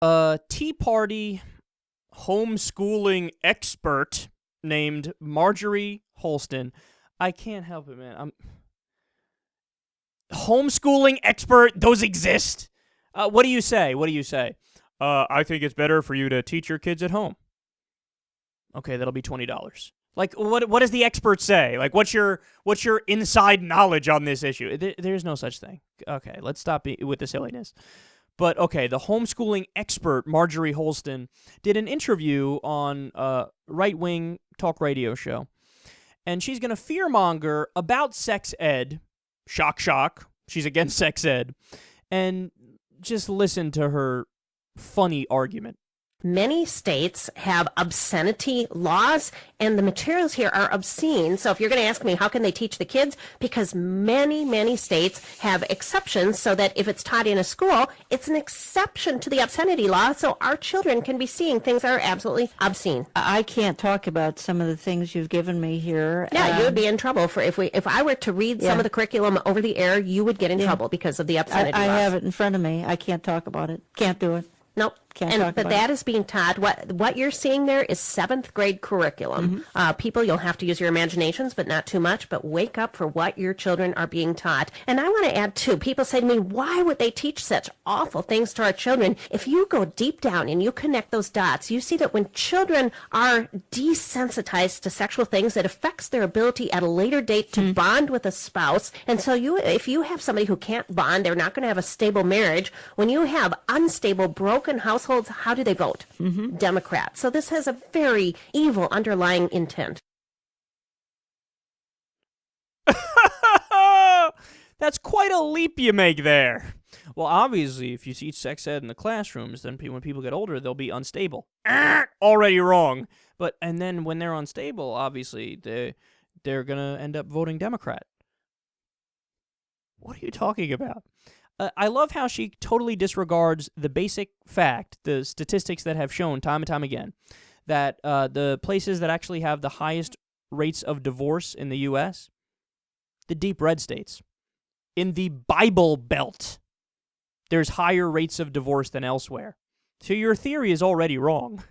A Tea Party homeschooling expert named Marjorie Holston. I can't help it, man. Homeschooling expert, those exist. What do you say? I think it's better for you to teach your kids at home. Okay, that'll be $20. Like, what does the expert say? Like, what's your inside knowledge on this issue? There's no such thing. Okay, let's stop with the silliness. But, okay, the homeschooling expert, Marjorie Holston, did an interview on a right-wing talk radio show. And she's going to fearmonger about sex ed. Shock, shock. She's against sex ed. And just listen to her funny argument. Many states have obscenity laws, and the materials here are obscene. So if you're going to ask me, how can they teach the kids? Because many states have exceptions so that if it's taught in a school, it's an exception to the obscenity law, so our children can be seeing things that are absolutely obscene. I can't talk about some of the things you've given me here. Yeah, you would be in trouble for if I were to read some of the curriculum over the air, you would get in trouble because of the obscenity laws. I have it in front of me. I can't talk about it. Can't do it. Nope. But that is being taught. What you're seeing there is 7th grade curriculum. People, you'll have to use your imaginations, but not too much. But wake up for what your children are being taught. And I want to add, too, people say to me, why would they teach such awful things to our children? If you go deep down and you connect those dots, you see that when children are desensitized to sexual things, it affects their ability at a later date to bond with a spouse. And so if you have somebody who can't bond, they're not going to have a stable marriage. When you have unstable, broken households, how do they vote? Democrat. So this has a very evil underlying intent. That's quite a leap you make there. Well, obviously, if you teach sex ed in the classrooms, then when people get older, they'll be unstable. Already wrong. And then when they're unstable, obviously, they're going to end up voting Democrat. What are you talking about? I love how she totally disregards the basic fact, the statistics that have shown time and time again, that the places that actually have the highest rates of divorce in the U.S., the deep red states. In the Bible Belt, there's higher rates of divorce than elsewhere. So your theory is already wrong.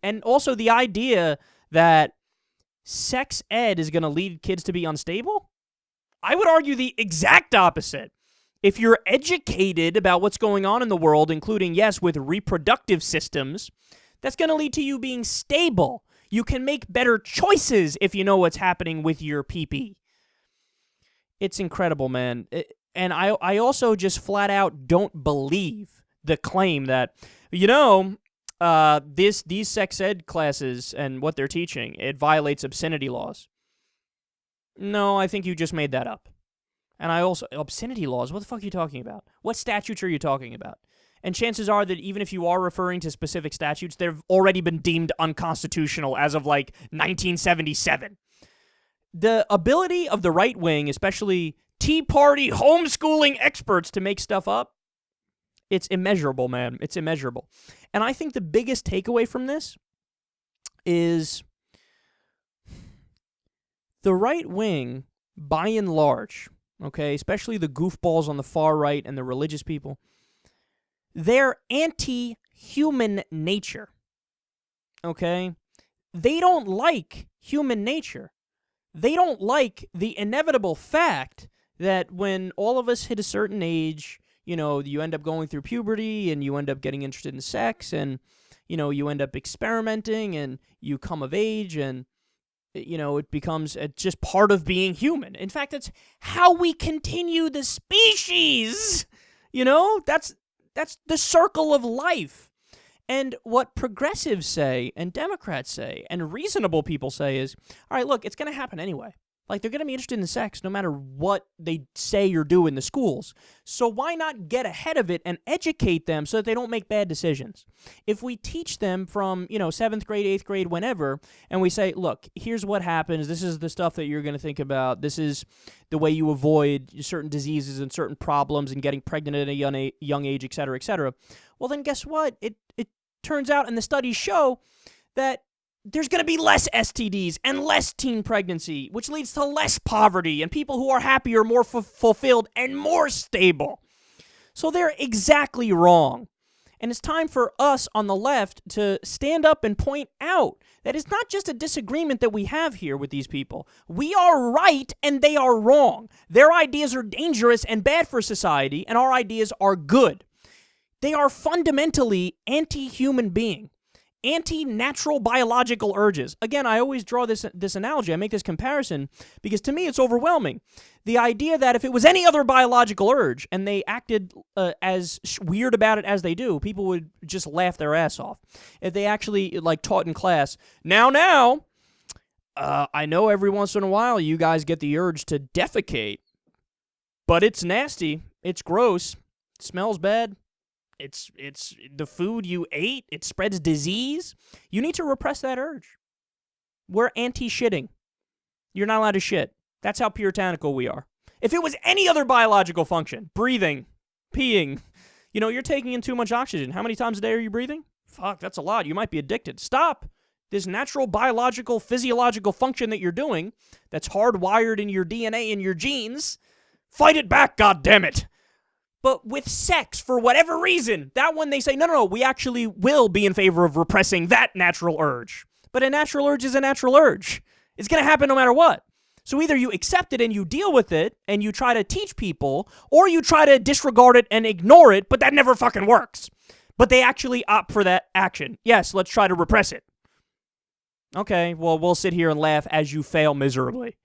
And also the idea that sex ed is going to lead kids to be unstable? I would argue the exact opposite. If you're educated about what's going on in the world, including, yes, with reproductive systems, that's going to lead to you being stable. You can make better choices if you know what's happening with your pee-pee. It's incredible, man. And I also just flat out don't believe the claim that, these sex ed classes and what they're teaching, it violates obscenity laws. No, I think you just made that up. And obscenity laws, what the fuck are you talking about? What statutes are you talking about? And chances are that even if you are referring to specific statutes, they've already been deemed unconstitutional as of, 1977. The ability of the right wing, especially Tea Party homeschooling experts, to make stuff up, it's immeasurable, man. It's immeasurable. And I think the biggest takeaway from this is the right wing, by and large, okay, especially the goofballs on the far right and the religious people, they're anti-human nature, okay? They don't like human nature. They don't like the inevitable fact that when all of us hit a certain age, you end up going through puberty and you end up getting interested in sex and, you end up experimenting and you come of age and it becomes just part of being human. In fact, that's how we continue the species. That's the circle of life. And what progressives say and Democrats say and reasonable people say is, all right, look, it's going to happen anyway. They're going to be interested in sex no matter what they say or do in the schools. So why not get ahead of it and educate them so that they don't make bad decisions? If we teach them from, 7th grade, 8th grade, whenever, and we say, look, here's what happens. This is the stuff that you're going to think about. This is the way you avoid certain diseases and certain problems and getting pregnant at a young age, et cetera, et cetera. Well, then guess what? It turns out, and the studies show, that there's going to be less STDs and less teen pregnancy, which leads to less poverty and people who are happier, more fulfilled, and more stable. So they're exactly wrong. And it's time for us on the left to stand up and point out that it's not just a disagreement that we have here with these people. We are right and they are wrong. Their ideas are dangerous and bad for society, and our ideas are good. They are fundamentally anti-human being, anti-natural biological urges. Again, I always draw this analogy. I make this comparison because to me it's overwhelming. The idea that if it was any other biological urge and they acted as weird about it as they do, people would just laugh their ass off. If they actually taught in class, now, I know every once in a while you guys get the urge to defecate, but it's nasty, it's gross, it smells bad. It's the food you ate. It spreads disease. You need to repress that urge. We're anti-shitting. You're not allowed to shit. That's how puritanical we are. If it was any other biological function, breathing, peeing, you're taking in too much oxygen. How many times a day are you breathing? Fuck, that's a lot. You might be addicted. Stop. This natural biological, physiological function that you're doing that's hardwired in your DNA and your genes, fight it back, goddammit. But with sex, for whatever reason, that one they say, no, we actually will be in favor of repressing that natural urge. But a natural urge is a natural urge. It's going to happen no matter what. So either you accept it and you deal with it and you try to teach people, or you try to disregard it and ignore it, but that never fucking works. But they actually opt for that action. Yes, let's try to repress it. Okay, well, we'll sit here and laugh as you fail miserably.